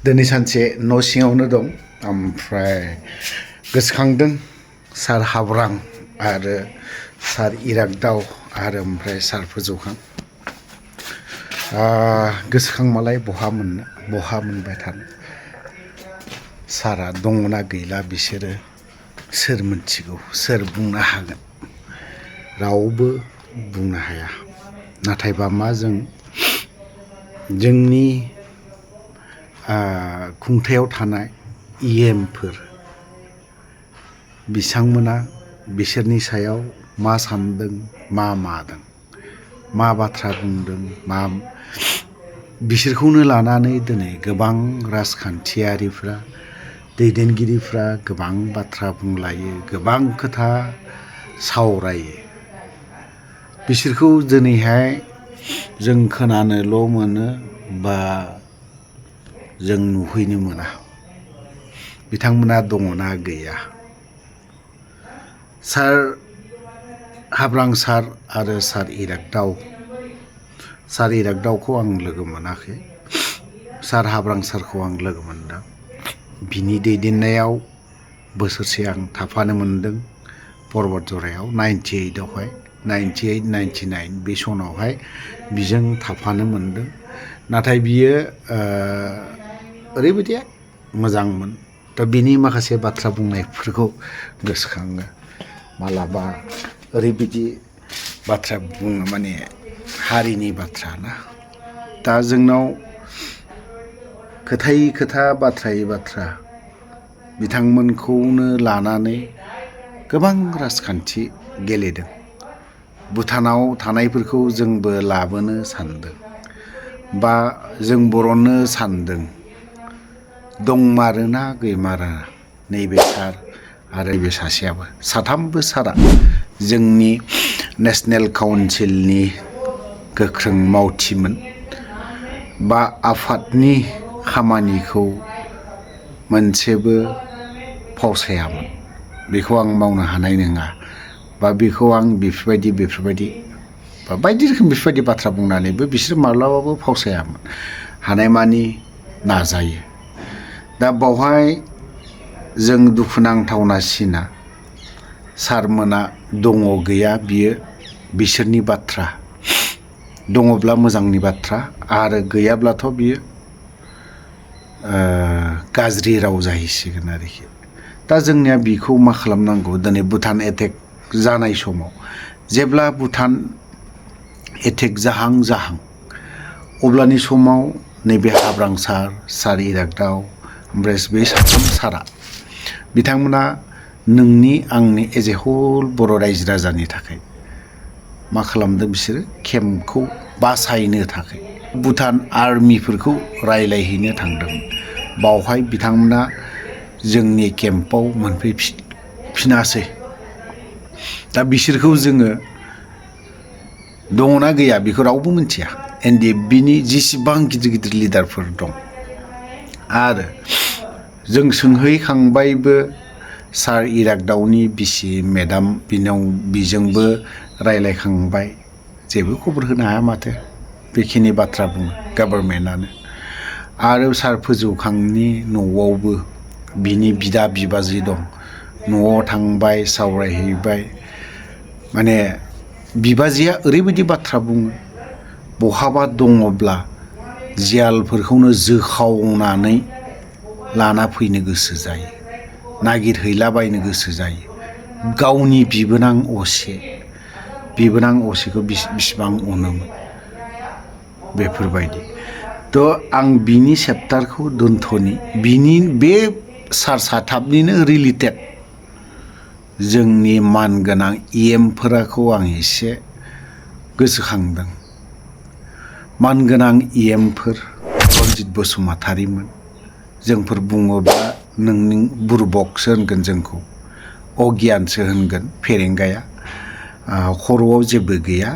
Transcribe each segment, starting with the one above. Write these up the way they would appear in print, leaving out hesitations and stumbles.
दिनै सानसे न' सिङावनो दं ओमफ्राय गोसोखांदों सार हाब्रां आरो सार इरागदाव आरो ओमफ्राय सार फोजौखां गोसोखांबालाय बहा मोननो बहा मोनबाय थानो सारा दङना गैला बिसोरो सोर मिथिगौ सोर बुंनो हागोन रावबो बुंनो हाया नाथायबा मा जोंनि खुंथायाव थानाय इएमफोर बिथांमोना बिसोरनि सायाव मा सानदों मा मादों मा बाथ्रा बुंदों मा बिसोरखौनो लानानै दिनै गोबां राजखान्थियारिफ्रा दैदेनगिरिफ्रा गोबां बाथ्रा बुंलायो गोबां खोथा सावरायो बिसोरखौ दिनैहाय जों खोनानोल' मोनो बा जों नुहैनो मोना बिथांमोना दङना गैया सार हाब्रां सार आरो सार इरागदावखौ आं लोगो मोनाखै सार हाब्रां सारखौ आं लोगो मोनदों बिनि दैदेननायाव बोसोरसे आं थाफानो मोनदों पर्बत जरायाव 98आवहाय 98 99 बे सनावहाय बिजों थाफानो मोनदों नाथाय बियो ओरैबायदि मोजांमोन दा बिनि माखासे बाथ्रा बुंनायफोरखौ गोसोखाङो मालाबा ओरैबायदि बाथ्रा बुङो माने हारिनि बाथ्रा ना दा जोंनाव खोथायै खोथा बाथ्रायै बाथ्रा बिथांमोनखौनो लानानै गोबां राजखान्थि गेलेदों भुटानाव थानायफोरखौ जोंबो लाबोनो सानदों बा जों बरननो सानदों दंमारोना गैमारा नैबे सार आरो बे सासेयाबो साथामबो सारा जोंनि नेशनेल काउन्सिलनि गोख्रों मावथिमोन बा आफादनि खामानिखौ मोनसेबो फावसायामोन बेखौ आं मावनो हानाय नङा बा बेखौ आं बेफोरबायदि बा बायदि रोखोम बेफोरबायदि बाथ्रा बुंनानैबो बिसोर माब्लाबाबो फावसायामोन हानायमानि नाजायो दा बावहाय जों दुखुनांथावनासिना सारमोना दङ गैया बियो बिसोरनि बाथ्रा दङब्ला मोजांनि बाथ्रा आरो गैयाब्लाथ' बियो गाज्रि राव जाहैसिगोन आरोखि दा जोंनिया बिखौ मा खालामनांगौ दिनै भुटान एटेक जानाय समाव जेब्ला भुटान एटेक जाहां अब्लानि समाव नैबे हाब्रां सार इरागदाव ओमफ्राय बे साथाम सारा बिथांमोना नोंनि आंनि एज ए हल बर' रायजो राजानि थाखाय मा खालामदों बिसोरो केम्पखौ बासायनो थाखाय भुटान आर्मिफोरखौ रायलायहैनो थांदों बावहाय बिथांमोना जोंनि केम्पआव मोनफैफिनासै दा बिसोरखौ जोङो दङना गैया बेखौ रावबो मिथिया एनडिएफबिनि जेसेबां गिदिर लिडारफोर दं आरो जों सोंहैखांबायबो सार इरागदावनि बिसि मेडाम बिजोंबो रायलायखांबाय जेबो खबर होनो हाया माथो बेखिनि बाथ्रा बुङो गभर्नमेन्टआनो आरो सार फोजौखांनि न'आवबो बिनि बिदा बिबाजै दं न'आव थांबाय सावरायहैबाय माने बिबाजैया ओरैबायदि बाथ्रा बुङो बहाबा दङब्ला जियालफोरखौनो जोखावनानै लाना फैनो गोसो जायो नागिरहैलाबायनो गोसो जायो गावनि बिबोनां असेखौ बिसिबां अनोमोन बेफोरबायदि थ' आं बिनि चेप्टारखौ दोनथ'नि बिनि बे सार साथामनिनो रिलेटेड जोंनि मानगोनां इएमफोरखौ आं एसे गोसोखांदों मानगोनां इएमफोर रनजित बसुमतारीमोन जोंफोर बुङोब्ला नोंनि बुरबकसो होनगोन जोंखौ अगियानसो होनगोन फेरेंगाया खर'आव जेबो गैया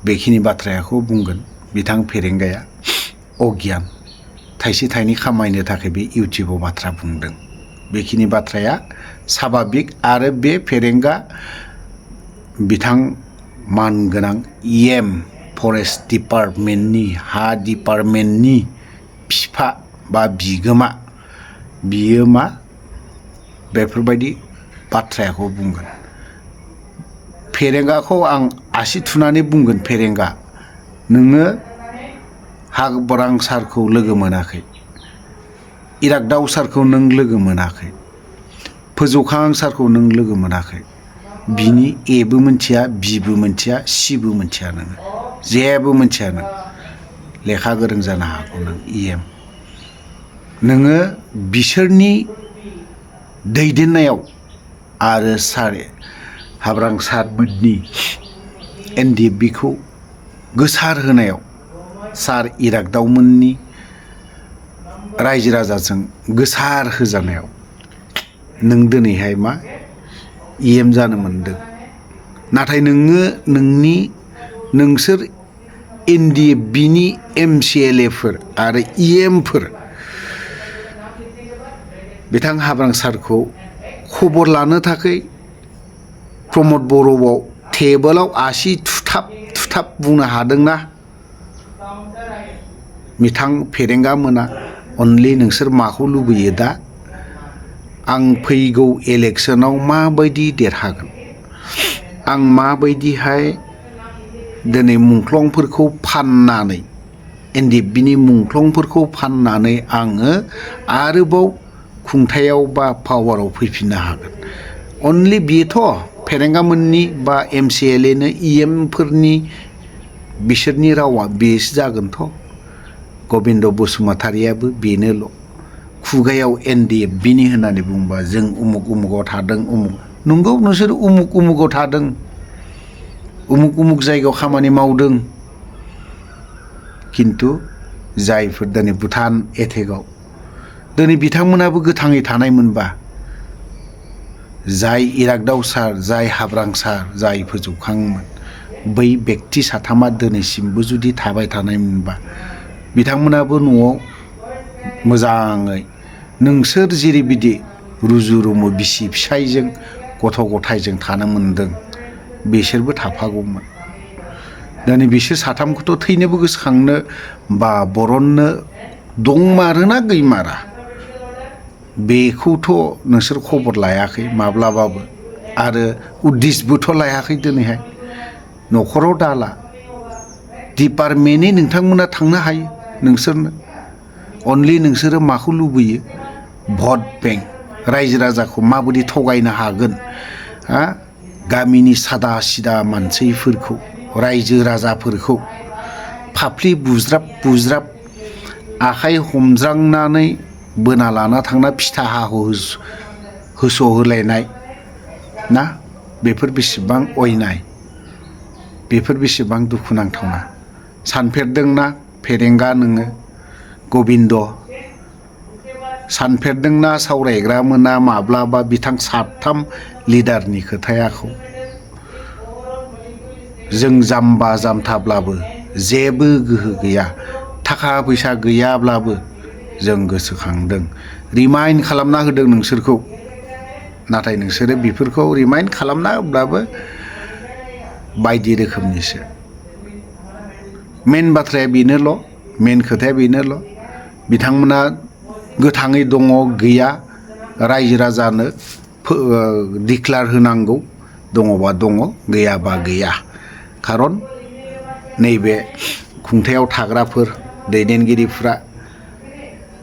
बेखिनि बाथ्राखौ बुंगोन बिथां फेरेंगाया अगियान थाइसे थाइनै खामायनो थाखाय बे इउटुबाव बाथ्रा बुंदों बेखिनि बाथ्राया साभाबिक आरो बे फेरेंगा बिथां मानगोनां इएम फरेस्ट डिपार्टमेन्टनि हा डिपार्टमेन्टनि बिफा बा बिगोमा बियो मा बेफोरबायदि बाथ्राखौ बुंगोन। फेरेंगाखौ आं आसि थुनानै बुंगोन, फेरेंगा नोङो हाब्रां सारखौ लोगो मोनाखै, इरागदाव सारखौ नों लोगो मोनाखै, फोजौखां सारखौ नों लोगो मोनाखै, बिनि एबो मोनथिया, बिबो मोनथिया, सिबो मोनथिया, नोङो जेबो मोनथिया। नों लेखा गोरों जानो हागौ, नों EM नोङो बिसोरनि दैदेननायाव आरो सार हाब्रां सारमोननि NDFBखौ गोसार होनायाव, सार इरागदावमोननि रायजो राजाजों गोसार होजानायाव नों दिनैहाय मा EM जानो मोनदों। नाथाय नोङो नोंसोर NDFBनि MCLAफोर आरो EMफोर बिथां हाब्रां सारखौ खबर लानो थाखाय प्रमद बर'आव टेबोलाव आसि थुथाब थुथाब बुंनो हादोंना? बिथां फेरेंगा मोना अनलि नोंसोर माखौ लुबैयो दा? आं फैगौ इलेक्सनाव माबायदि देरहागोन, आं माबायदिहाय दिनै मुंख्लंफोरखौ फाननानै NDFBनि मुंख्लंफोरखौ फाननानै आङो आरोबाव खुंथायाव बा पावाराव फैफिननो हागोन। अनलि बेथ' फेरेंगामोननि बा MCLAनो EMफोरनि बिसोरनि रावा बेसो जागोनथ'। गबिन्द बसुमतारियाबो बेनोल'। खुगायाव NDFBनि होननानै बुंबा जों उमुक उमुगाव थादों, उमुक नंगौ, नोंसोर उमुक उमुगाव थादों, उमुक उमुक जायगायाव खामानि मावदों, खिन्थु जायफोर दिनै भुटान एटेकआव दिनै बिथांमोनाबो गोथाङै थानाय मोनबा, जाय इरागदाव सार, जाय हाब्रां सार, जाय फोजौखांमोन, बै बेक्ति साथामा दिनैसिमबो जुदि थाबाय थानाय मोनबा, बिथांमोनाबो न'आव मोजाङै नोंसोर जेरैबायदि रुजु रुमु बिसि फिसायजों गथ' गथायजों थानो मोनदों, बिसोरबो थाफागौमोन। दिनै बिसोर साथामखौथ' थैनोबो गोसोखांनो बा बरननो दंमारोना गैमारा बेखौथ' नोंसोर खबर लायाखै माब्लाबाबो, आरो उद्दिसबोथ' लायाखै। दिनैहाय न'खराव दाला, डिपार्टमेन्टै नोंथांमोना थांनो हायो। नोंसोरनो अनलि नोंसोरो माखौ लुबैयो? भट बेंक, रायजो राजाखौ माबायदि थगायनो हागोन, गामिनि सादा सिदा मानसिफोरखौ, रायजो राजाफोरखौ फाफ्लि बुज्राब बुज्राब आखाइ हमज्रांनानै बोना लाना थांना फिथा होस'होलायनाय ना, बेफोर बेसेबां अयनाय, बेफोर बेसेबां दुखुनांथावना। सानफेरदोंना फेरेंगा नोङो, गबिन्द सानफेरदोंना सावरायग्रा मोना माब्लाबा बिथां साथाम लिडारनि खोथायाखौ? जों जाम्बा जाम्थाब्लाबो, जेबो गोहो गैया, थाखा फैसा गैयाब्लाबो जों गोसोखांदों, रिमाइन्ड खालामना होदों नोंसोरखौ। नाथाय नोंसोरो बेफोरखौ रिमाइन्ड खालामना होब्लाबो बायदि रोखोमनिसो। मेन बाथ्राया बेनोल', मेन खोथाया बेनोल', बिथांमोना गोथाङै दङ गैया रायजो राजानो डिक्लार होनांगौ, दङबा दङ, गैयाबा गैया। खारन नैबे खुंथायाव थाग्राफोर दैदेनगिरिफ्रा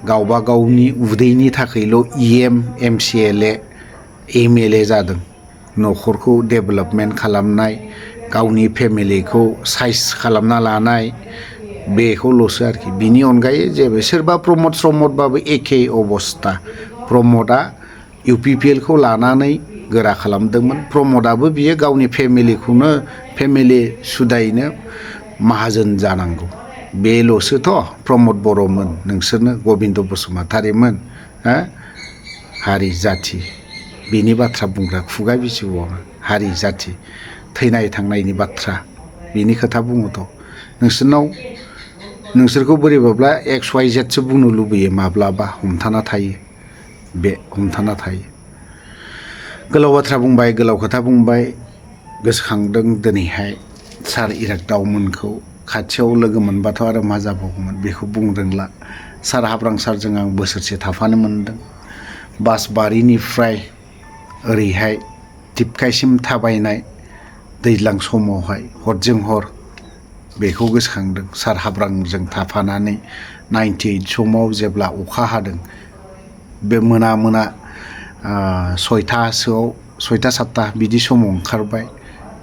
गावबा गावनि उदैनि थाखायल' EM MCLA MLA जादों। न'खरखौ डेभेलपमेन्ट खालामनाय, गावनि फेमिलिखौ साइज खालामना लानाय, बेखौल'सो आरोखि। बिनि अनगायै जेबो, सोरबा प्रमद स्रमदबाबो एखे अबस्था। प्रमदआ UPPLखौ लानानै गोरा खालामदोंमोन। प्रमदआबो बियो गावनि फेमिलिखौनो, फेमिलि सुदायैनो माहाजोन जानांगौ, बेल'सोथ'। प्रमद बर'मोन, नोंसोरनो गबिन्द बसुमतारिमोन, हारि जाथि बेनि बाथ्रा बुंग्रा खुगा बिजौआव हारि जाथि थैनाय थांनायनि बाथ्रा बेनि खोथा बुङोथ'। नोंसोरखौ बोरैबाब्ला XYZ सो बुंनो लुबैयो, माब्लाबा हमथाना थायो, बे हमथाना थायो। गोलाव बाथ्रा बुंबाय, गोलाव खोथा बुंबाय, गोसोखांदों दिनैहाय सार इरागदावमोनखौ खाथियाव लोगो मोनबाथ' आरो मा जाबावगौमोन बेखौ बुंदोंला। सार हाब्रां सारजों आं बोसोरसे थाफानो मोनदों। बासबारिनिफ्राय ओरैहाय टिपकाइसिम थाबायनाय दैज्लां समावहाय हरजों हर बेखौ गोसोखांदों। सार हाब्रांजों थाफानानै 98 समाव जेब्ला अखा हादों बे मोना 6टा 7टा बिदि समाव ओंखारबाय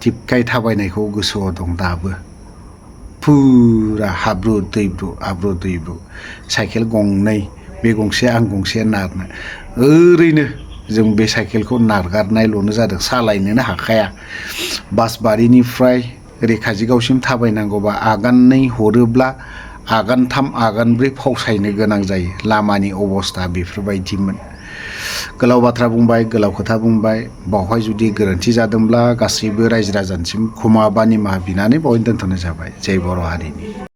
टिपकाइ थाबायनायखौ गोसोआव दं दाबो। फुरा हाब्रु दैब्रु साइकेल गंनै, बे गंसे आं गंसे नारनो ओरैनो जों बे साइकेलखौ नारगारनायल'नो जादों, सालायनोनो हाखाया। बासबारिनिफ्राय ओरै काजिगावसिम थाबायनांगौबा आगाननै हरोब्ला आगानथाम आगानब्रै फावसायनो गोनां जायो। लामानि अबस्था बेफोरबायदिमोन। गोलाव बाथ्रा बुंबाय, गोलाव खोथा बुंबाय। बावहाय जुदि गोरोन्थि जादोंब्ला गासैबो रायजो राजानिसिम क्षमा बा निमाहा बिनानै बावहाय दोनथ'नाय जाबाय। जय बर' हारिनि।